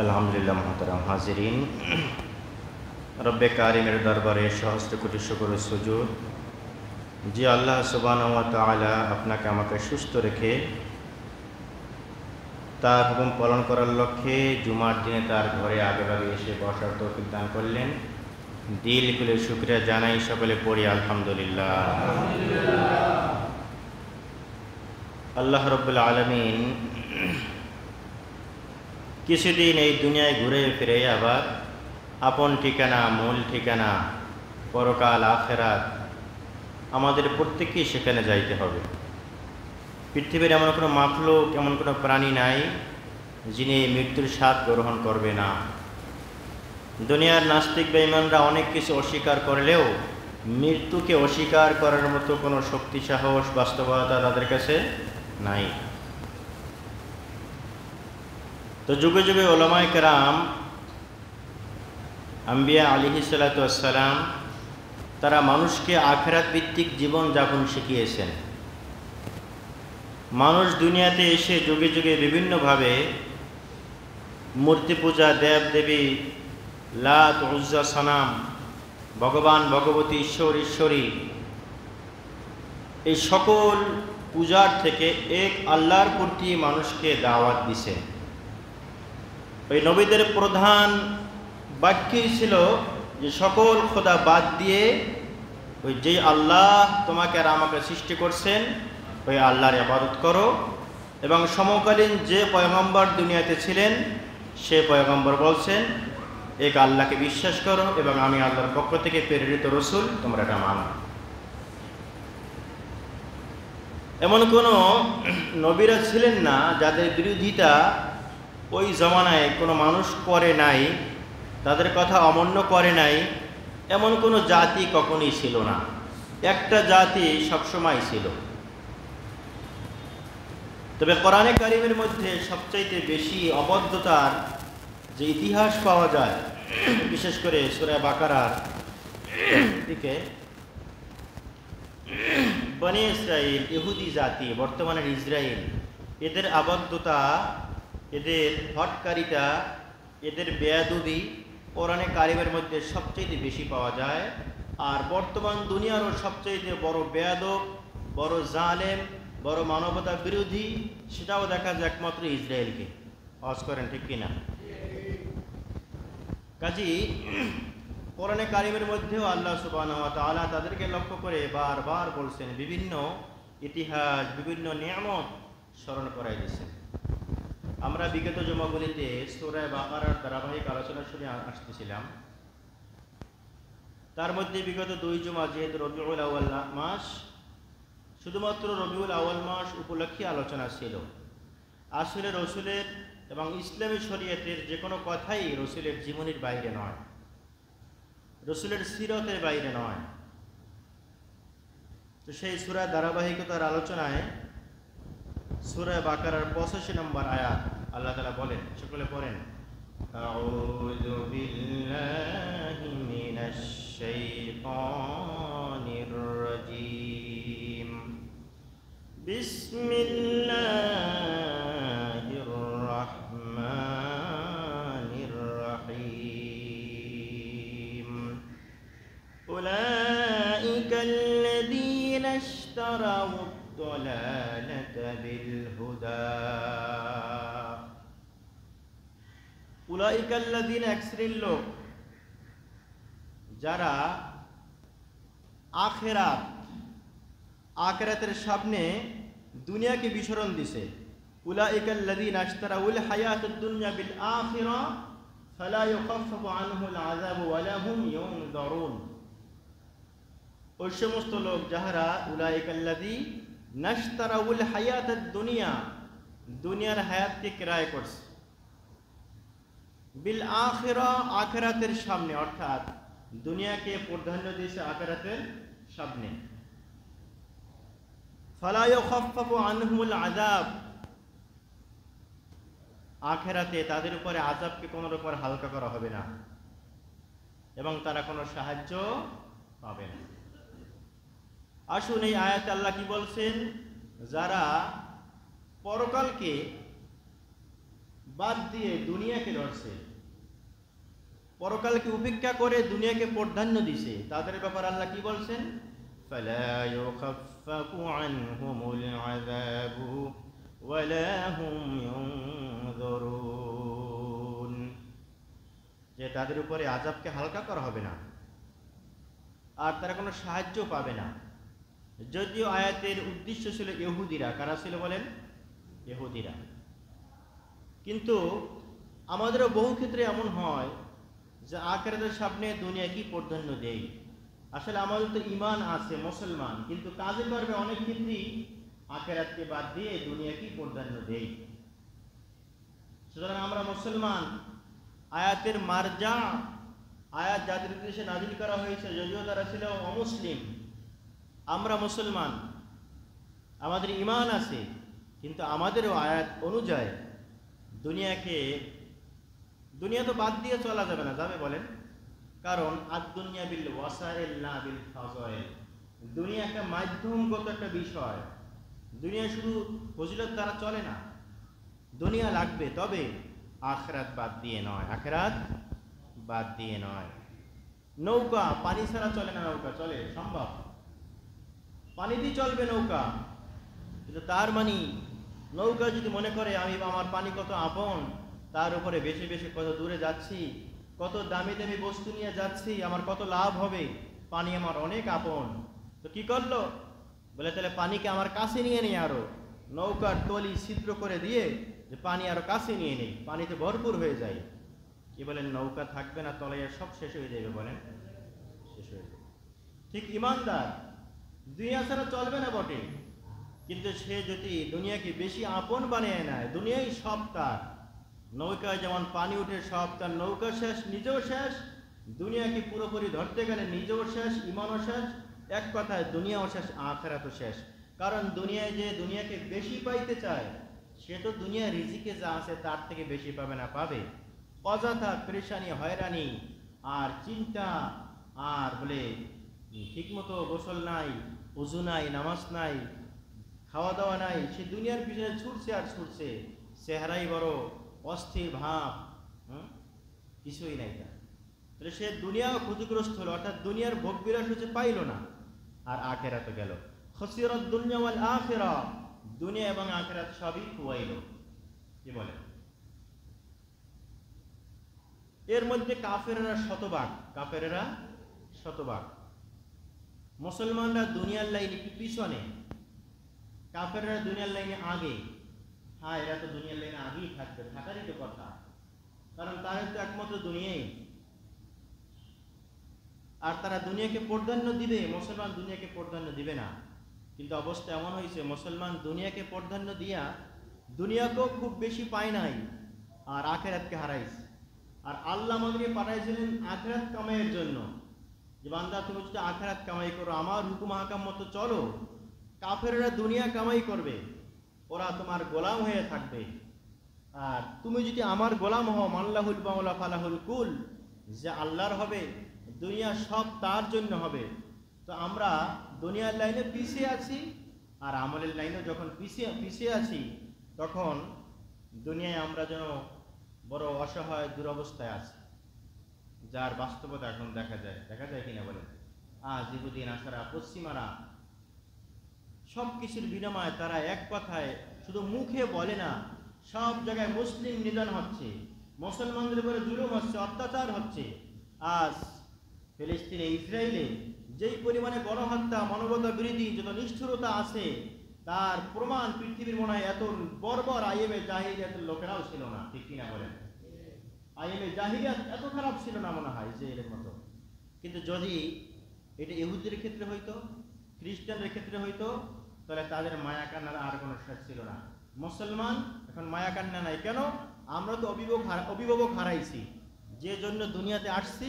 আলহামদুলিল্লাহ মুহতারাম হাজিরিন, রব্বে কারিমের দরবারে সহস্র কোটি শুকর ও সুজুদ যে আল্লাহ সুবহানাহু ওয়া তাআলা আপনাকে আমাকে সুস্থ রেখে তার হুকুম পালন করার লক্ষ্যে জুমার দিনে তার ঘরে আগেভাগে এসে বসার তৌফিক দান করলেন। দিল খুলে শুকরিয়া জানাই, সকলে পড়ি আলহামদুলিল্লাহ। আল্লাহ রাব্বুল আলামিন কিছুদিন এই দুনিয়ায় ঘুরে ফিরে আবার আপন ঠিকানা, মূল ঠিকানা পরকাল আখিরাত, আমাদের প্রত্যেককেই সেখানে যাইতে হবে। পৃথিবীর এমন কোনো মাখলুক, এমন কোনো প্রাণী নাই যিনি মৃত্যুর স্বাদ গ্রহণ করবে না। দুনিয়ার নাস্তিক বেঈমানরা অনেক কিছু অস্বীকার করলেও মৃত্যুকে অস্বীকার করার মতো কোনো শক্তি, সাহস, বাস্তবতা তাদের কাছে নাই। তো যুগে যুগে উলামায়ে কেরাম, আম্বিয়া আলাইহিসসালাতু ওয়াসসালাম, তারা মানুষকে আখিরাত ভিত্তিক জীবন যাপন শিখিয়েছেন। মানুষ দুনিয়াতে এসে যুগে যুগে বিভিন্নভাবে মূর্তি পূজা, দেব দেবী, লাত, উজ্জা, সানাম, ভগবান ভগবতী, ঈশ্বর ঈশ্বরী, এই সকল পূজার থেকে এক আল্লাহর প্রতি মানুষকে দাওয়াত দিছে। ওই নবীদের প্রধান বাক্যই ছিল যে সকল খোদা বাদ দিয়ে ওই যেই আল্লাহ তোমাকে আর আমাকে সৃষ্টি করছেন ওই আল্লাহর ইবাদত করো, এবং সমকালীন যে পয়গম্বর দুনিয়াতে ছিলেন সে পয়গম্বর বলছেন এক আল্লাহকে বিশ্বাস করো এবং আমি আল্লাহর পক্ষ থেকে প্রেরিত রসুল, তোমরা এটা মানো। এমন কোনো নবীরা ছিলেন না যাদের বিরোধিতা ওই জমানায় কোনো মানুষ করে নাই, তাদের কথা অমান্য করে নাই। এমন কোনো জাতি কখনোই ছিল না। একটা জাতি সবসময় ছিল। তবে কোরআনে কারিমের মধ্যে সবচাইতে বেশি অবদ্ধতার যে ইতিহাস পাওয়া যায়, বিশেষ করে সূরা বাকারার দিকে, বনি ইসরাইল, ইহুদি জাতি, বর্তমানের ইসরায়েল, এদের আবদ্ধতা, এদের হটকারিতা, এদের বেয়াদবি কোরআনে কারিমের মধ্যে সবচেয়ে বেশি পাওয়া যায়। আর বর্তমান দুনিয়ারও সবচেয়ে বড় বেয়াদব, বড় জালেম, বড় মানবতা বিরোধী, সেটাও দেখা যায় একমাত্র ইসরায়েলকে। হজ করেন ঠিক কিনা? কাজী কোরআনে কারিমের মধ্যেও আল্লাহ সুবহানাহু ওয়া তাআলা তাদেরকে লক্ষ্য করে বারবার বলছেন, বিভিন্ন ইতিহাস, বিভিন্ন নিয়ামত স্মরণ করাই দিয়েছেন। আমরা বিগত জুমাগুলিতে সূরা বাকারার ধারাবাহিক আলোচনা শুনে আসতেছিলাম। তার মধ্যে বিগত 2 জুমা, যেহেতু রবিউল আউয়াল মাস, শুধুমাত্র রবিউল আউয়াল মাস উপলক্ষে আলোচনা ছিল। আসলে রসুলের এবং ইসলামী শরীয়তের যে কোনো কথাই রসুলের জীবনীর বাইরে নয়, রসুলের সিরতের বাইরে নয়। তো সেই সূরা ধারাবাহিকতার আলোচনায় সূরা বাকারার 85 নম্বর আয়াত আল্লাহ তাআলা বলেন, সকলে পড়েন, আউযু বিল্লাহি মিনাশ শাইতানির রাজীম, বিসমিল্লাহির রাহমানির রাহিম, উলাইকাল্লাযীনা ইশতারাউ আদ-দালালাতা বিল হুদা। উলাইকাল্লাযীনা, এক শ্রেণীর লোক যারা আখিরাতের সামনে দুনিয়াকে বিসরণ দিছে। উলাইকাল্লাযীনা ইশতারাউল হায়াতাদ দুনিয়া বিল আখিরা ফালা ইউখাফফাফু আনহুল আযাবু ওয়া লা হুম ইউনযারুন। ওই সমস্ত লোক যাহারা উলাইকাল্লাযীনা ইশতারাউল হায়াতাদ দুনিয়া, দুনিয়ার হায়াতকে ক্রয় করছে, বিল আখিরা, আখিরাতের সামনে, অর্থাৎ দুনিয়াকে প্রাধান্য দিয়েছে আখিরাতের সামনে। ফালা ইউখাফফাফু আনহুল আযাব, আখিরাতে তাদের উপরে আযাবকে কোনো উপর হালকা করা হবে না এবং তারা কোনো সাহায্য পাবে না। আসুন এই আয়াতে আল্লাহ কি বলছেন, যারা পরকালকে বাদ দিয়ে দুনিয়াকে ধরছে, পরকালকে উপেক্ষা করে দুনিয়াকে প্রাধান্য দিছে, তাদের ব্যাপারে আল্লাহ কি বলছেন? ফালা ইউখাফফাফু আনহুমুল আযাবু ওয়ালা হুম ইউনযুরুন, যে তাদের উপরে আযাবকে হালকা করা হবে না আর তারা কোনো সাহায্য পাবে না। যদিও আয়াতের উদ্দেশ্য ছিল ইহুদিরা। কারা ছিল বলেন? ইহুদিরা। কিন্তু আমাদেরও বহু ক্ষেত্রে এমন হয় যে আখিরাতের সামনে দুনিয়া কি প্রাধান্য দেই। আসলে আমাদের তো ঈমান আছে, মুসলমান, কিন্তু কাজে কর্মে অনেক ক্ষেত্রেই আখিরাতকে বাদ দিয়ে দুনিয়া কি প্রাধান্য দেই। সুতরাং আমরা মুসলমান, আয়াতের মারজা, আয়াত যাদের উদ্দেশ্যে নাযিল করা হয়েছে, যদিও তারা ছিল অমুসলিম, আমরা মুসলমান, আমাদের ঈমান আছে, কিন্তু আমাদেরও আয়াত অনুযায়ী দুনিয়া তো বাদ দিয়ে চলা যাবে না। যাবে বলেন? কারণ আদ-দুনিয়া বিল ওয়াসাইল না বিল ফাযাইল। দুনিয়া একটা মাধ্যমগত একটা বিষয়। দুনিয়া শুধু ফজিলত দ্বারা চলে না, দুনিয়া লাগবে, তবে আখিরাত বাদ দিয়ে নয়। আখিরাত বাদ দিয়ে নয়। নৌকা পানি ছাড়া চলে না, নৌকা চলে সম্ভব, পানি দিয়ে চলবে নৌকা, কিন্তু তার মানে নৌকা যদি মনে করে আমি আমার পানি কত আপন, তার উপরে বেশি বেশি কত দূরে যাচ্ছি, কত দামি দামি বস্তু নিয়ে যাচ্ছি, আমার কত লাভ হবে, পানি আমার অনেক আপন, তো কি করলো? বলে তাহলে পানিকে আমার কাছে নিয়ে নেই, আরো নৌকার তলি ছিদ্র করে দিয়ে যে পানি আরো কাছে নিয়ে নেই, পানিতে ভরপুর হয়ে যায়। কি বলেন? নৌকা থাকবে না, তলাইয়া সব শেষ হয়ে যাবে। বলেন? শেষ হয়ে যাবে। ঠিক ইমানদার দুনিয়া ছাড়া চলবে না বটে, কিন্তু সে যদি দুনিয়াকে বেশি আপন বানিয়ে নেয়, দুনিয়াই সব তার। নৌকায় যেমন পানি উঠে সব তার, নৌকা শেষ, নিজেও শেষ, দুনিয়াকে পুরোপুরি ধরতে গেলে নিজেও শেষ, ইমানও শেষ, এক কথায় দুনিয়াও শেষ, আখিরাতও শেষ। কারণ দুনিয়ায় যে দুনিয়াকে বেশি পাইতে চায়, সে তো দুনিয়া রিজিকে যা আছে তার থেকে বেশি পাবে না, পাবে অযথা পেরেশানি, হয়রানি আর চিন্তা, আর বলে ঠিকমতো গোসল নাই, ওযু নাই, নামাজ নাই, খাওয়া দাওয়া নাই, সে দুনিয়ার পিছনে ছুটছে আর ছুটছে, চেহারাই বড় অস্থির ভাব, কিছুই নাই তার। তাহলে সে দুনিয়াও ক্ষতিগ্রস্ত হলো, অর্থাৎ দুনিয়ার ভোগ বিলাস হচ্ছে পাইল না, আর আখিরাতে গেল। খসিরাত দুনিয়া ওয়াল আখিরা, দুনিয়া এবং আখিরাত সবই খুয়াইল। কি বলে? এর মধ্যে কাফেরেরা শতভাগ, কাফেরেরা শতভাগ। মুসলমানরা দুনিয়ার লাইনে একটু পিছনে, কাফেররা দুনিয়ার লাইনে আগে। হ্যাঁ, এরা তো দুনিয়ার লাইনে আগেই থাকবে, থাকারই তো কথা, কারণ তাদের তো একমাত্র দুনিয়াই। আর তারা দুনিয়াকে প্রাধান্য দিবে, মুসলমান দুনিয়াকে প্রাধান্য দিবে না। কিন্তু অবস্থা এমন হয়েছে, মুসলমান দুনিয়াকে প্রাধান্য দিয়া দুনিয়াকেও খুব বেশি পায় নাই, আর আখিরাতকে হারাইছে। আর আল্লাহ আমাদেরকে পাঠাইছিলেন আখিরাত কামাইয়ের জন্য, যে বান্দা তুমি যদি আখিরাত কামাই করো, আমার হুকুম হাকাম মতো চলো, কাফেররা দুনিয়া কামাই করবে, ওরা তোমার গোলাম হয়ে থাকবে। আর তুমি যদি আমার গোলাম হও, মাল্লাহুল মাওলা ফালাহুল কুল, যে আল্লাহর হবে, দুনিয়া সব তার জন্য হবে। তো আমরা দুনিয়ার লাইনে পিছিয়ে আছি, আর আমলের লাইনে যখন পিছিয়ে আছি, তখন দুনিয়ায় আমরা যেন বড় অসহায় দুরবস্থায় আছি, যার বাস্তবতা এখন দেখা যায় কিনা বলেন? ইহুদিন, আসারা, পশ্চিমারা সব কিছুর বিনিময়ে তারা এক কথায় শুধু মুখে বলে না, সব জায়গায় মুসলিম নিধন হচ্ছে, মুসলমানদের উপরে জুলুম হচ্ছে, অত্যাচার হচ্ছে। আজ ফিলিস্তিনে, ইসরায়েলে যেই পরিমাণে গণহত্যা, মানবতা বিরোধী যত নিষ্ঠুরতা আছে, তার প্রমাণ পৃথিবীর মনে হয় এত বর্বর আইএমএ জাহিলিয়াতের লোকেরাও ছিল না। ঠিক কিনা বলেন? আইএমএ জাহিলিয়াত এত খারাপ ছিল না মনে হয় ইসরায়েলের মতো। কিন্তু যদি এটা ইহুদিদের ক্ষেত্রে হইতো, খ্রিস্টানদের ক্ষেত্রে হইতো, তাহলে তাদের মায়া কান্নার আর কোনো শেষ ছিল না। মুসলমান এখন মায়া কান্না নাই, কেন? আমরা তো অভিভাবক হারাইছি, যে জন্য দুনিয়াতে আসছি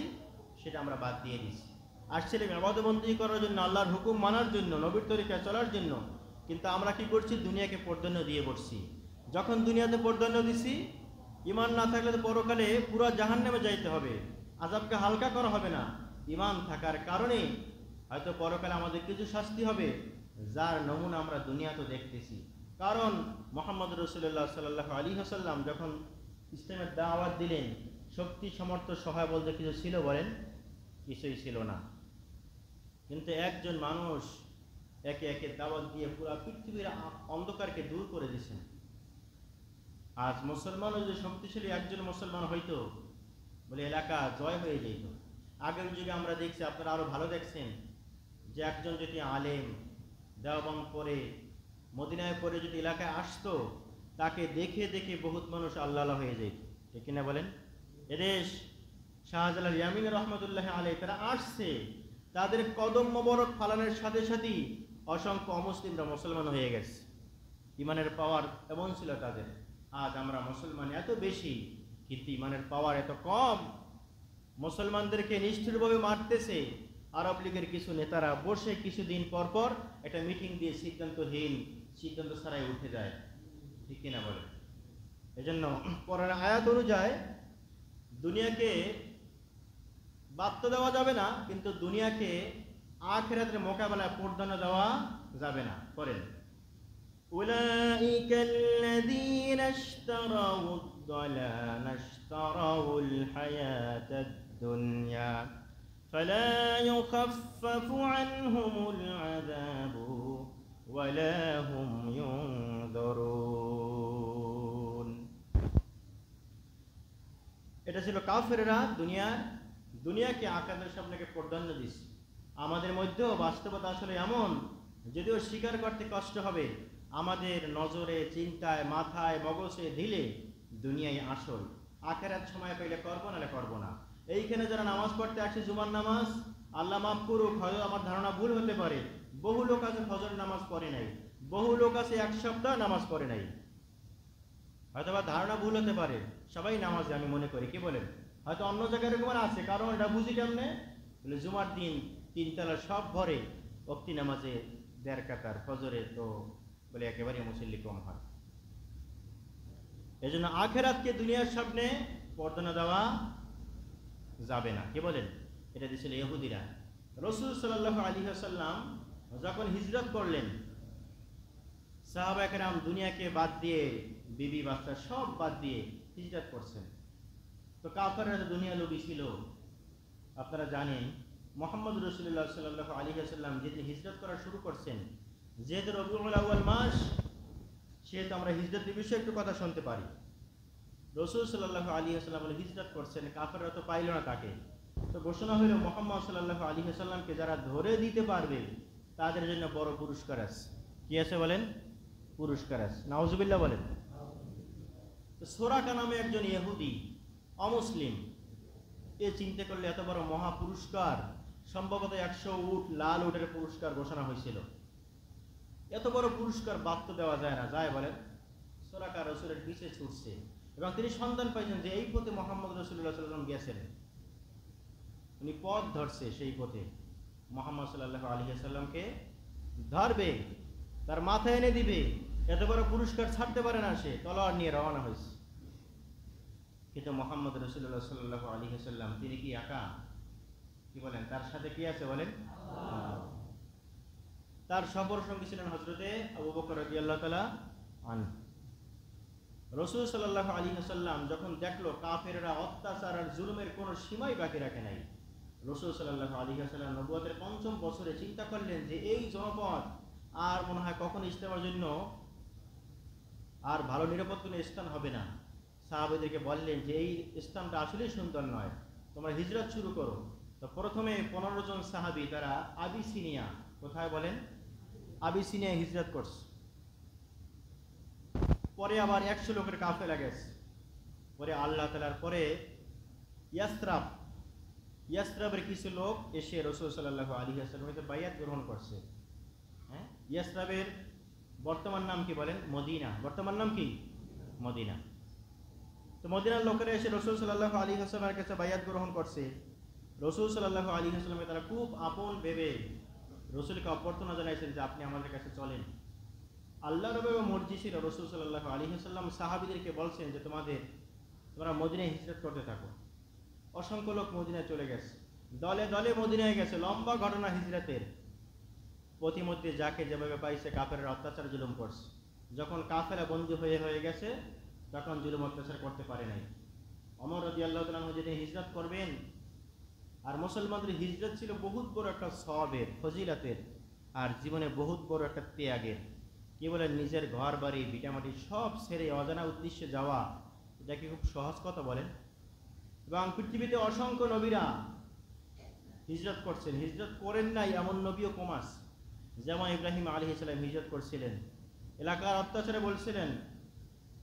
সেটা আমরা বাদ দিয়ে দিচ্ছি। আসছিলাম ইবাদতবন্দি করার জন্য, আল্লাহর হুকুম মানার জন্য, নবীর তরিকায় চলার জন্য, কিন্তু আমরা কি করছি? দুনিয়াকে প্রাধান্য দিয়ে বসছি। যখন দুনিয়াতে প্রাধান্য দিছি, ইমান না থাকলে তো পরকালে পুরো জাহান্নামে যাইতে হবে, আযাবকে হালকা করা হবে না। ইমান থাকার কারণে হয়তো পরকালে আমাদের কিছু শাস্তি হবে, যার নমুনা আমরা দুনিয়াতে দেখতেছি। কারণ মুহাম্মদ রাসূলুল্লাহ সাল্লাল্লাহু আলাইহি ওয়াসাল্লাম যখন ইসলামের দাওয়াত দিলেন, শক্তি সামর্থ্য সহায় বলতে কিছু ছিল বলেন? কিছুই ছিল না। কিন্তু একজন মানুষ একে একে দাওয়াত দিয়ে পুরো পৃথিবীর অন্ধকারকে দূর করে দিয়েছেন। আজ মুসলমানও যদি শক্তিশালী একজন মুসলমান হইতো, বলে এলাকা জয় হয়ে যেত। আগের যুগে আমরা দেখছি, আপনারা আরো ভালো দেখছেন, যে একজন যদি আলেম দেওবন্দ পরে মদিনায় পরে যদি এলাকায় আসতো, তাকে দেখে দেখে বহুত মানুষ আল্লাহ হয়ে যেত। ঠিক কিনা বলেন? এদেশ শাহজালাল ইয়ামিন রহমতুল্লাহ আলাইহি তারা আসছে, তাদের কদম মোবারক ফালানোর সাথে সাথেই অসংখ্য অমুসলিমরা মুসলমান হয়ে গেছে। ইমানের পাওয়ার এমন ছিল তাদের। আজ আমরা মুসলমান এত বেশি, কিন্তু ইমানের পাওয়ার এত কম। মুসলমানদেরকে নিষ্ঠুরভাবে মারতেছে। আরব লীগের কিছু নেতারা বসে কিছুদিন পর পর একটা মিটিং দিয়ে সিদ্ধান্ত ছাড়াই উঠে যায়। ঠিক কিনা বলে? এজন্য কোরআন আয়াত অনুযায়ী দুনিয়াকে বাধ্য দেওয়া যাবে না, কিন্তু দুনিয়াকে আখিরাতের মোকাবেলায় প্রাধান্য দেওয়া যাবে না। করেন أولئك الذين اشتروا الضلالة اشتروا الحياة الدنيا فلا يخفف عنهم العذاب ولا هم ينظرون। এটা ছিল কাফেররা দুনিয়াকে আখিরাতের সামনে প্রাধান্য দিচ্ছে। আমাদের মধ্যেও বাস্তবতা আসলে এমন, যদিও স্বীকার করতে কষ্ট হবে, আমাদের নজরে, চিন্তায়, মাথায়, মগজে দিলে দুনিয়ায় আসল। আখিরাত সময় পেলে করবো, নাহলে করবো না। এইখানে যারা নামাজ পড়তে আসে, জুমার নামাজ, আল্লাহ মাফ করুক, হয়তো আমার ধারণা ভুল হতে পারে, বহু লোক আছে ফজর নামাজ পড়ে নাই, বহু লোক আছে এক সপ্তাহ নামাজ পড়ে নাই। হয়তো বা ধারণা ভুল হতে পারে, সবাই নামাজে আমি মনে করি। কি বলেন? হয়তো অন্য জায়গায় এরকম আছে, কারণ এটা বুঝি কেমনে বলে, জুমার দিন 3 তলা সব ভরে, ওয়াক্তি নামাজে 1.5 কাতার, ফজরে তো বলে একেবারে মুসল্লি কম হয়। এই জন্য আখিরাতকে দুনিয়ার সামনে প্রাধান্য দেওয়া যাবে না। কি বলেন? এটা দিয়েছিল ইহুদিরা। রাসূল সাল্লাল্লাহু আলাইহি ওয়াসাল্লাম যখন হিজরত করলেন, সাহাবায়ে কেরাম দুনিয়াকে বাদ দিয়ে, বিবি বাচ্চা সব বাদ দিয়ে হিজরত করছেন। তো কাফেররা দুনিয়া লোভী ছিল। আপনারা জানেন, মুহাম্মদ রাসূলুল্লাহ সাল্লাল্লাহু আলাইহি ওয়াসাল্লাম যেদিন হিজরত করা শুরু করছেন, যেহেতু রবিউল আউয়াল মাস, সেহেতু আমরা হিজরতের বিষয়ে একটু কথা শুনতে পারি। রাসূল সাল্লাল্লাহু আলাইহি ওয়াসাল্লাম হিজরত করছেন, কাফেররা তো পাইল না তাকে। তো ঘোষণা হইল, মুহাম্মদ সাল্লাল্লাহু আলাইহি ওয়াসাল্লামকে যারা ধরে দিতে পারবে তাদের জন্য বড় পুরস্কার আছে। কি আছে বলেন? পুরস্কার আছে। নাউজুবিল্লাহ বলেন। তো সোরাকা নামে একজন ইহুদি, অমুসলিম, এ চিন্তা করলে এত বড় মহা পুরস্কার, সম্ভবত 100 উট, লাল উটের পুরস্কার ঘোষণা হয়েছিল। এত বড় পুরস্কার বাদ তো দেওয়া যায় না, যায় বলেন? সোরাকা রাসূলের পিছে ছুটছে এবং তিনি সন্ধান পাইছেন যে এই পথে মুহাম্মদ রাসূলুল্লাহ সাল্লাল্লাহু আলাইহি ওয়াসাল্লাম গেছেন। উনি পথ ধরছে, সেই পথে মুহাম্মদ সাল্লাল্লাহু আলাইহি ওয়াসাল্লামকে ধরবে, তার মাথায় এনে দিবে। এত বড় পুরস্কার ছাড়তে পারে না সে, তলোয়ার নিয়ে রওনা হয়েছে। কিন্তু মুহাম্মদ রাসূলুল্লাহ সাল্লাল্লাহু আলাইহি ওয়াসাল্লাম তিনি কি একা? কি বলেন? তার সাথে কি আছে বলেন? তার সফর সঙ্গী ছিলেন হযরতে আবু বকর রাদিয়াল্লাহু তাআলা আনহু। রাসূল সাল্লাল্লাহু আলাইহি ওয়াসাল্লাম যখন দেখলো কাফেররা অত্যাচার আর জুলুমের কোনো সীমাই বাকি রাখে নাই, রাসূল সাল্লাল্লাহু আলাইহি ওয়াসাল্লাম নবুয়তের ৫ম বছরে চিন্তা করলেন যে এই জনপদ আর মনে হয় কখনো ইসলামের জন্য আর ভালো নিরাপদ কোনো স্থান হবে না। সাহাবাদেরকে বললেন যে এই স্থানটা আসলেই সুন্দর নয়, তোমরা হিজরত শুরু করো। তো প্রথমে 15 জন সাহাবী তারা আবিসিনিয়া, কোথায় বলেন? আবিসিনিয়ায় হিজরত করছে। পরে আবার 100 লোকের কাফেলা গেছে। পরে আল্লাহ তাআলার পরে ইয়াসরাবের কিছু লোক এসে রাসূল সাল্লাল্লাহু আলাইহি ওয়াসাল্লামের বাইয়াত গ্রহণ করছে। হ্যাঁ, ইয়াসরাবের বর্তমান নাম কি বলেন? মদিনা। বর্তমান নাম কি? মদিনা। তো মদিনার লোকেরা এসে রাসূল সাল্লাল্লাহু আলাইহি ওয়াসাল্লামের কাছে বাইয়াত গ্রহণ করছে। রাসূল সাল্লাল্লাহু আলাইহি ওয়াসাল্লামকে তারা খুব আপন ভেবে রাসূলকে অভ্যর্থনা জানাইছেন যে আপনি আমাদের কাছে চলেন। আল্লাহর নবী মর্জি ছিল, রাসূল সাল্লাল্লাহু আলাইহি ওয়াসাল্লাম সাহাবীদেরকে বলছেন যে তোমরা মদিনায় হিজরত করতে থাকো। অসংখ্য লোক মদিনায় চলে গেছে, দলে দলে মদিনায় গেছে। লম্বা ঘটনা হিজরতের। প্রতিমধ্যে যাকে যেভাবে পাইছে কাফেররা অত্যাচার জুলুম করছে। যখন কাফেলা বন্দী হয়ে গেছে, তখন জুলুম অত্যাচার করতে পারে নাই। ওমর রাদিয়াল্লাহু তাআলা যেদিন হিজরত করবেন, আর মুসলমানদের হিজরত ছিল বহুত বড় একটা সওয়াবের, ফজিলতের, আর জীবনে বহুত বড় একটা ত্যাগের। কি বলেন, নিজের ঘর বাড়ি ভিটামাটি সব ছেড়ে অজানা উদ্দেশ্যে যাওয়া, এটা কি খুব সহজ কথা বলেন? এবং পৃথিবীতে অসংখ্য নবীরা হিজরত করছেন, হিজরত করেন নাই এমন নবীও কম আছে। যেমন ইব্রাহিম আলাইহিস সালাম হিজরত করছিলেন, এলাকার অত্যাচারে বলছিলেন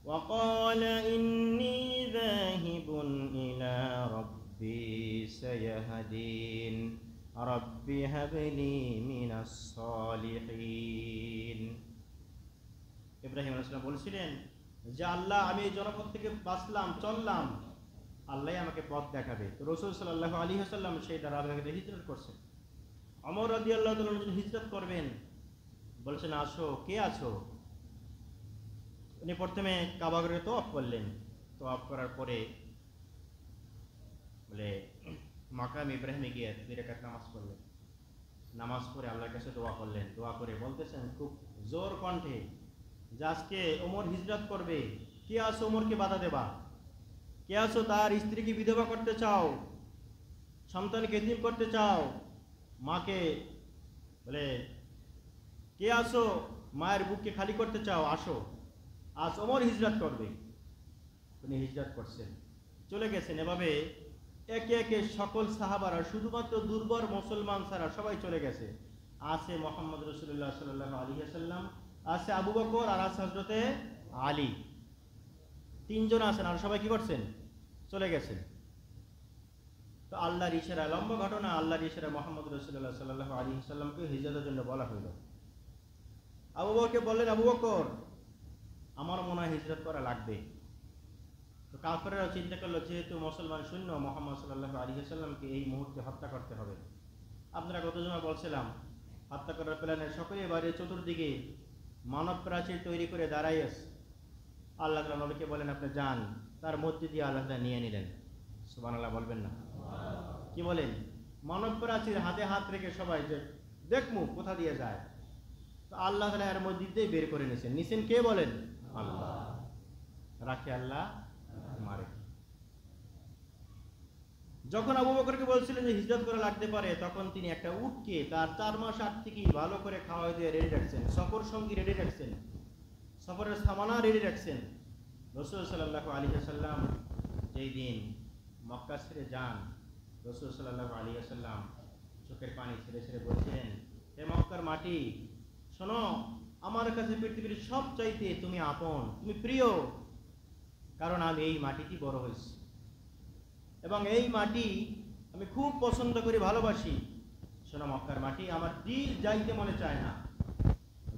ওয়াকাল ইন্নী যাহিবুন ইলা রাব্বি সায়াহদিন রাব্বি হাবলি মিনাস সালিহিন। ইব্রাহিম আলাইহিস সালাম বলছিলেন যে আল্লাহ, আমি এই জনপদ থেকে বাঁচলাম, চললাম, আল্লাহ আমাকে পথ দেখাবে। তো রাসূল সাল্লাল্লাহু আলাইহি ওয়াসাল্লাম সেই ধারাবাহিকতা হিজরত করছেন। ওমর রাদিয়াল্লাহু তাআলা যখন হিজরত করবেন, বলছেন আসো, কে আছো? উনি প্রথমে কাবা ঘরে তওয়াফ করলেন, তওয়াফ করার পরে বলে মাকাম ইব্রাহিমে গিয়ে 2 রাকাত নামাজ পড়লেন। নামাজ পড়ে আল্লাহর কাছে দোয়া করলেন। দোয়া করে বলতেছেন খুব জোর কণ্ঠে যে আজকে ওমর হিজরত করবে, কে আছো ওমরকে বাধা দেবা? কে আছো তার স্ত্রীকে বিধবা করতে চাও, সন্তানকে এতিম করতে চাও, মাকে বলে কে আছো মায়ের বুককে খালি করতে চাও, আসো, আজ ওমর হিজরত করবে। উনি হিজরত করছেন, চলে গেছেন। এভাবে একে একে সকল সাহাবারা, শুধুমাত্র দুর্বল মুসলমান ছাড়া সবাই চলে গেছে। আছে মুহাম্মদ রাসূলুল্লাহ সাল্লাল্লাহু আলাইহি ওয়াসাল্লাম, আছে আবু বকর, আর আছে হযরতে আলী। 3 জন আছেন, আর সবাই কি করছেন? চলে গেছেন। তো আল্লাহর ইশারা, লম্বা ঘটনা, আল্লাহর ইশারা মুহাম্মদ রাসূলুল্লাহ সাল্লাল্লাহু আলাইহি ওয়াসাল্লামকে হিজরতের জন্য বলা হলো। আবু বকরকে বললেন, আবু বকর, আমার মনে হয় হিজরত করা লাগবে। তো কাফেররা চিন্তা করলো, যেহেতু মুসলমান শূন্য, মুহাম্মদ সাল্লাল্লাহু আলাইহি ওয়াসাল্লামকে এই মুহূর্তে হত্যা করতে হবে। আপনারা গত জমা বলছিলাম, হত্যা করার প্ল্যানের সকলেই বাড়ির চতুর্দিকে মানব প্রাচীর তৈরি করে দাঁড়াই আছে। আল্লাহ তাআলা নবীকে বলেন আপনি যান, তার মধ্যে দিয়ে আল্লাহ তাআলা নিয়ে নিলেন। সুবহানাল্লাহ বলবেন না? কি বলেন? মানব প্রাচীর হাতে হাত রেখে সবাই যে দেখমু কোথা দিয়ে যায়, তো আল্লাহ তাআলা এর মধ্যে দিয়ে বের করে নিছেন কে বলেন? আল্লাহ। রাখে আল্লাহ, মারে। যখন আবু বকরকে বলছিলেন যে হিজরত করা লাগতে পারে, তখন তিনি একটা উটকে তার 4 মাস আগ থেকেই ভালো করে খাওয়া দিয়ে রেডি রাখছেন, সফর সঙ্গী রেডি রাখছেন, সফরের সামানা রেডি রাখছেন। রাসূল সাল্লাল্লাহু আলাইহি ওয়াসাল্লাম যেই দিন মক্কা ছেড়ে যান, রাসূল সাল্লাল্লাহু আলাইহি ওয়াসাল্লাম চোখের পানি ছেড়ে ছেড়ে বলছিলেন, হে মক্কার মাটি, শোনো, আমার কাছে পৃথিবীর সবচাইতে তুমি আপন, তুমি প্রিয়, কারণ আমি এই মাটিতেই বড় হয়েছি এবং এই মাটি আমি খুব পছন্দ করি, ভালোবাসি। শোনো মক্কার মাটি, আমার দিল যাইতে মনে চায় না।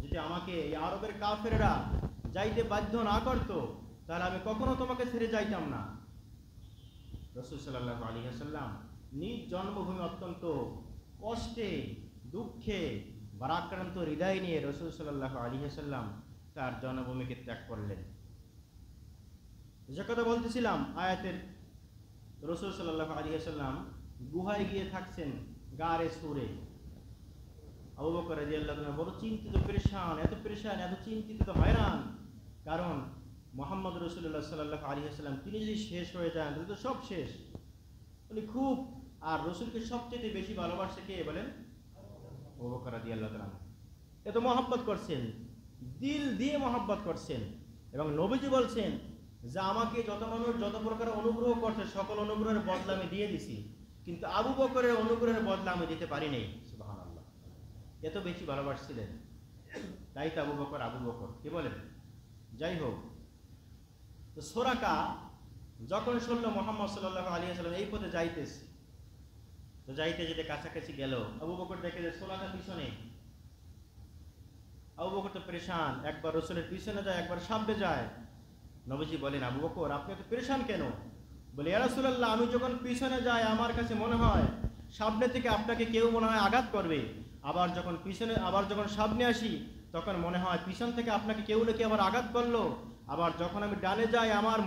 যদি আমাকে এই আরবের কাফেররা যাইতে বাধ্য না করতো, তাহলে আমি কখনো তোমাকে ছেড়ে যাইতাম না। রাসূল সাল্লাল্লাহু আলাইহি ওয়াসাল্লাম নিজ জন্মভূমি অত্যন্ত কষ্টে, দুঃখে, ভারাক্রান্ত হৃদয় নিয়ে রাসূল সাল্লাল্লাহু আলাইহি ওয়াসাল্লাম তার জন্মভূমিকে ত্যাগ করলেন। যে কথা বলতেছিলাম আয়াতের, রাসূল সাল্লাল্লাহু আলাইহি ওয়াসাল্লাম গুহায় গিয়ে থাকছেন, গারে সুরে। আবু বকর রাদিয়াল্লাহু আনহু বড় চিন্তিত, পেরেশান, এত পেরেশান, এত চিন্তিত, হয়রান। কারণ মুহাম্মদ রাসূলুল্লাহ সাল্লাল্লাহু আলাইহি ওয়াসাল্লাম তিনি যদি শেষ হয়ে যান, তাহলে তো সব শেষ। উনি খুব, আর রাসূলকে সবচেয়ে বেশি ভালোবাসে কে বলেন? আবু বকর রাদিয়াল্লাহু আনহু। এত মহব্বত করছেন, দিল দিয়ে মহব্বত করছেন। এবং নবীজি বলছেন যে আমাকে যত মানুষ যত প্রকার অনুগ্রহ করছে, সকল অনুগ্রহের বদলা আমি দিয়ে দিছি, কিন্তু আবু বকরের অনুগ্রহের বদলা আমি দিতে পারি নাই। সুবহানাল্লাহ, এত বেশি ভালোবাসছিলেন। তাই তো আবু বকর, কি বলেন? যাই হোক, তো সোরাকা যখন শুনল মুহাম্মদ সাল্লাল্লাহু আলাইহি ওয়াসাল্লাম এই পথে যাইতেছে, তো যাইতে যেতে কাছাকাছি গেল, আবু বকর দেখে যে সোরাকা পিছনে। আবু বকর তো পেরেশান, একবার রাসূলের পিছনে যায়, একবার সামনে যায়। নবীজি বলেন, আবু বকর আপনি এত পেরেশান কেন? বলে, ইয়া রাসূলুল্লাহ, আমি যখন পিছনে যাই আমার কাছে মনে হয় সামনে থেকে আপনাকে কেউ মনে হয় আঘাত করবে, আবার যখন সামনে আসি তখন মনে হয় পিছন থেকে আপনাকে কেউ নাকি আবার আঘাত করলো, আবার যখন আমি ডানে যাই আমার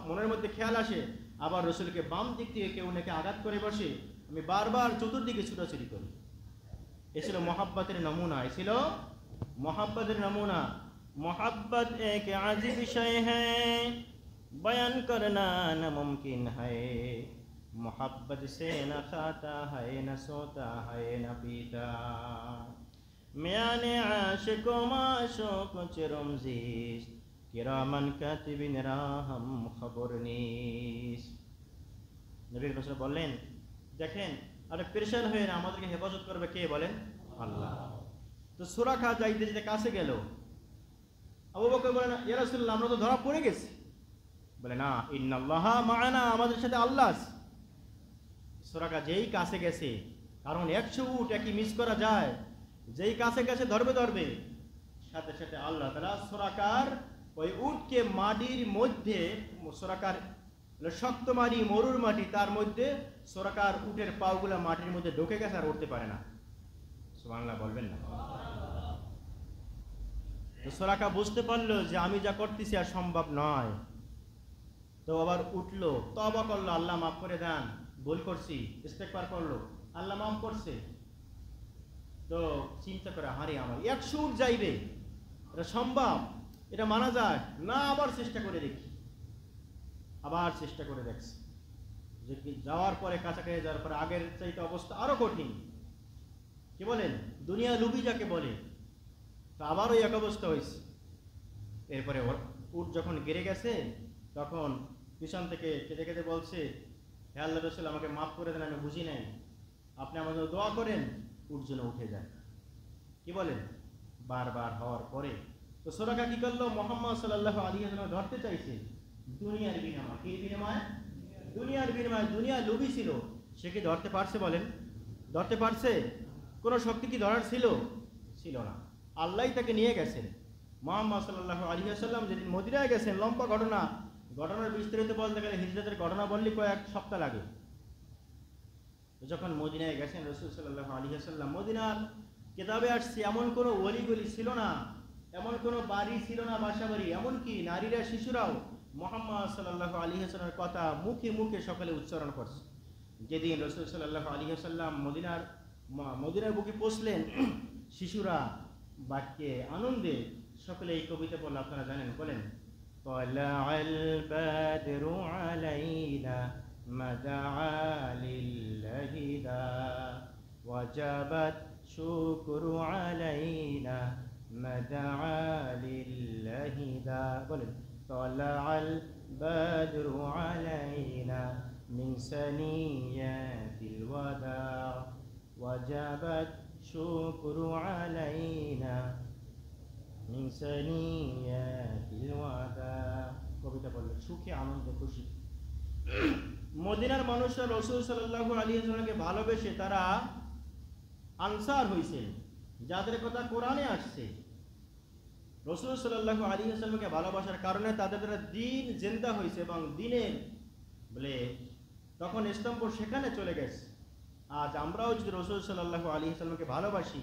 মনের মধ্যে খেয়াল আসে আবার রাসূলকে বাম দিক থেকে কেউ নাকি আঘাত করে বসে, আমি বারবার চতুর্দিকে ছুটাছুটি করি। এ ছিল মহাব্বতের নমুনা, मोहब्बत एक अजीब शय है, बयान करना नामुमकिन है। मोहब्बत से न खाता है, न सोता है, न पीता। मियाने आशिकों माशोक चिरुम जीस्त, किरामन कातिबिन राहम खबर नीस। নবী রাসূল বললেন, দেখেন আরে পেরেশান হয়ে না, আমাদেরকে হেফাজত করবে কে বলেন? আল্লাহ। তো সুরাখা যাইতে যেতে কাছে গেল, আবু বকর বলেন, ইয়া রাসূলুল্লাহ আমরা তো ধরা পড়ে গেছি। বলে না, ইন্নাল্লাহা মাআনা, আমাদের সাথে আল্লাহ আছে। সুরাখা যেই কাছে গেছে, কারণ 100 উট একই মিস করা যায়, যেই কাছে গেছে ধরবে, সাথে সাথে আল্লাহ তাআলা সুরাকার ওই উটকে মাটির মধ্যে, সুরাকার শক্ত মাটি, মরুর মাটি, তার মধ্যে সুরাকার উটের পাগুলা মাটির মধ্যে ঢুকে গেছে, আর উঠতে পারে না। সুবহানাল্লাহ বলবেন না? তো সুরাকা বুঝতে পারলো যে আমি যা করতেছি আর সম্ভব নয়, তো আবার উঠলো, তওবা করলো, আল্লাহ মাফ করে দেন, ভুল করছি, ইস্তেগফার করলো, আল্লাহ মাফ করছে। তো চিন্তা করে, হারে আমার 100 উট যাইবে, এটা সম্ভব, এটা মানা যায় না, আবার চেষ্টা করে দেখি। আবার চেষ্টা করে দেখছে, যে কি যাওয়ার পরে, কাছাকাছি যাওয়ার পরে আগের চাইতে অবস্থা আরো কঠিন। কি বলেন? দুনিয়া লুবি যাকে বলে। তো আবারও এক অবস্থা হয়েছে। এরপরে উট যখন গেড়ে গেছে, তখন পিছন থেকে কেঁদে কেঁদে বলছে, হে আল্লাহর রাসূল আমাকে মাফ করে দেন, আমি বুঝি নাই, আপনি আমাদের দোয়া করেন উট যেন উঠে যায়। কি বলেন? বারবার হওয়ার পরে তো সুরাকা কি করলো, মুহাম্মদ সাল্লাল্লাহু আলাইহি ওয়াসাল্লাম ধরতে চাইছে দুনিয়ার বিনিময়ে। কি বিনিময়? দুনিয়ার বিনিময়ে। দুনিয়া লোভী ছিল, সে কি ধরতে পারছে বলেন? ধরতে পারছে? কোনো শক্তি কি ধরার ছিল? ছিল না। আল্লাহই তাকে নিয়ে গেছেন। মুহাম্মদ সাল্লাল্লাহু আলাইহি ওয়াসাল্লাম যেদিন মদিনায় গেছেন, লম্বা ঘটনার বিস্তারিত বলতে গেলে হিজরতের ঘটনা বললে কয়েক সপ্তাহ লাগে। যখন মদিনায় গেছেন রাসূল সাল্লাল্লাহু আলাইহি ওয়াসাল্লাম, মদিনার কিতাবে আসছে এমন কোনো অলিগলি ছিল না, এমন কোনো বাড়ি ছিল না, বাসা বাড়ি, এমনকি নারীরা, শিশুরাও মুহাম্মদ সাল্লাল্লাহু আলাইহি ওয়াসাল্লামের কথা মুখে মুখে সকলে উচ্চারণ করছে। যেদিন রাসূল সাল্লাল্লাহু আলাইহি ওয়াসাল্লাম মদিনার বুকে পৌঁছলেন, শিশুরা বাক্যে আনন্দে সকলে এই কবিতা বললেন, আপনারা জানেন, বলেন, তালাআল বাদরু আলাইনা মাদাআ লিল্লাহি দা ওয়াজাবাত শুকরু আলাইনা মাদাআ লিল্লাহি দা। বলেন, তালাআল বাদরু আলাইনা মিন সানিয়াতিল ওয়াদা ওয়াজাবাত শুকরু আলাইনা মিন সানিয়াতিল ওয়াদা। কবিতা বললেন, সুখে আনন্দে খুশি। মদিনার মানুষরা রাসূল সাল্লাল্লাহু আলাইহি ওয়াসাল্লামকে ভালোবেসে তারা আনসার হয়েছে, যাদের কথা কোরআনে আসছে। রাসূল সাল্লাল্লাহু আলাইহি ওয়াসাল্লামকে ভালোবাসার কারণে তাদের দ্বারা দ্বীন জিন্দা হয়েছে, এবং দ্বীনের বলে তখন স্তম্ভ সেখানে চলে গেছে। আজ আমরাও যদি রাসূল সাল্লাল্লাহু আলাইহি ওয়াসাল্লামকে ভালোবাসি,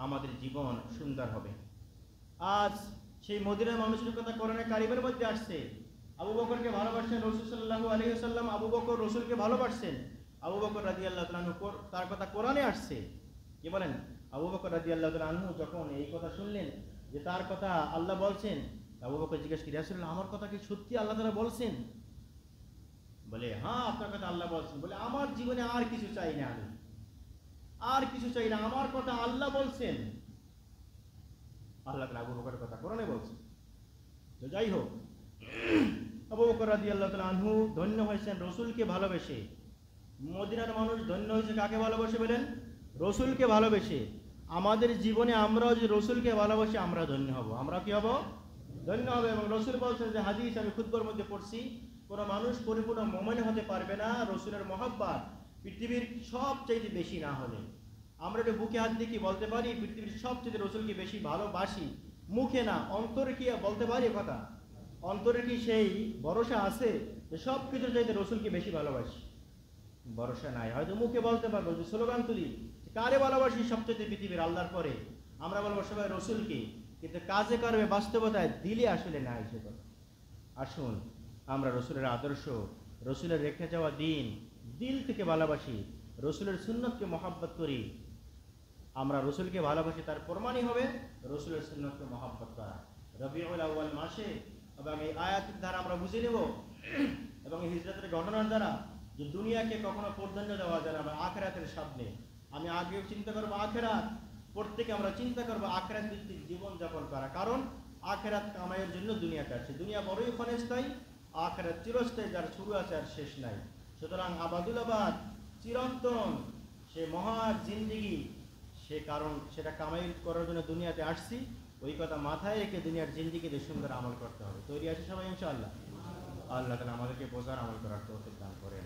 আমাদের জীবন সুন্দর হবে। আজ সেই মদিনার মানুষের কথা কোরআনে কারিমের মধ্যে আসছে। আবু বকরকে ভালোবাসছেন রাসূল সাল্লাল্লাহু আলাইহি ওয়াসাল্লাম, আবু বকর রাসূলকে ভালোবাসছেন। আবু বকর রাদিয়াল্লাহু তাআলা আনহু, তার কথা কোরআনে আসছে। কি বলেন? আবু বকর রাদিয়াল্লাহু তাআলা আনহু যখন এই কথা শুনলেন যে তার কথা আল্লাহ বলছেন, আবু বকর জিজ্ঞেস করেন, ইয়া রাসূলুল্লাহ আমার কথা কি সত্যি আল্লাহ তাআলা বলছেন? বলে, হ্যাঁ আপনার কথা আল্লাহ বলছেন। বলে, আমার জীবনে আর কিছু চাই না, আমি আর কিছু চাই না, আমার কথা আল্লাহ বলছেন। আল্লাহ তাআলা আবু বকরের কথা কোরআনে বলছেন। তো যাই হোক, আবু বকর রাদিয়াল্লাহু তাআলা আনহু ধন্য হয়েছেন রাসূলকে ভালোবেসে। মদিনার মানুষ ধন্য হয়েছে কাকে ভালোবাসে বলেন? রাসূলকে ভালোবেসে। আমাদের জীবনে আমরাও যে রাসূলকে ভালোবাসি, আমরা ধন্য হব। আমরা কি হব? ধন্য হবে। এবং রাসূল বলছেন যে হাদিস আমি খুতবার মধ্যে পড়ছি, কোনো মানুষ পরিপূর্ণ মুমিন হতে পারবে না রাসূলের মহব্বত পৃথিবীর সবচাইতে বেশি না হলে। আমরা এটা বুকে হাত দিয়ে কি বলতে পারি পৃথিবীর সবচেয়ে রাসূলকে বেশি ভালোবাসি? মুখে না, অন্তরে কি বলতে পারি কথা? অন্তরে কি সেই ভরসা আছে যে সব কিছুর চাইতে রাসূলকে বেশি ভালোবাসি? ভরসা নাই। হয়তো মুখে বলতে পারবো, যে স্লোগান তুলি, কারে ভালোবাসি সবচেয়ে পৃথিবীর আল্লাহর পরে, আমরা বলবো সবাই রাসূলকে, কিন্তু কাজে কর্মে বাস্তবতায় দিলে আসলে নাই সে কথা। আসুন আমরা রাসূলের আদর্শ, রাসূলের রেখে যাওয়া দিন দিল থেকে ভালোবাসি, রাসূলের সুন্নতকে মহব্বত করি। আমরা রাসূলকে ভালোবাসি, তার প্রমাণই হবে রাসূলের সুন্নতকে মহব্বত করা। রবিউল আউয়াল মাসে, এবং এই আয়াতের দ্বারা আমরা বুঝে নেব এবং এই হিজরতের ঘটনার দ্বারা যে দুনিয়াকে কখনো প্রাধান্য দেওয়া যায় না, বা আখিরাতের সামনে। আমি আগেও চিন্তা করবো আখিরাত, প্রত্যেকে আমরা চিন্তা করবো আখিরাত ভিত্তিক জীবনযাপন করা, কারণ আখিরাত কামাইয়ের জন্য দুনিয়াতে আসছে। দুনিয়া বড়ই ক্ষণস্থায়ী, আখিরাত চিরস্থায়ী, যার শুরু আছে আর শেষ নাই। সুতরাং আবাদুল আবাদ, চিরন্তন সে মহা জিন্দিগি, সে কারণ সেটা কামাই করার জন্য দুনিয়াতে আসছি, ওই কথা মাথায় রেখে দুনিয়ার জিন্দিগিতে সুন্দর আমল করতে হবে। তৈরি আছে সবাই ইনশাআল্লাহ? আল্লাহ তাআলা আমাদেরকে বোঝার আমল করার তৌফিক দান করেন।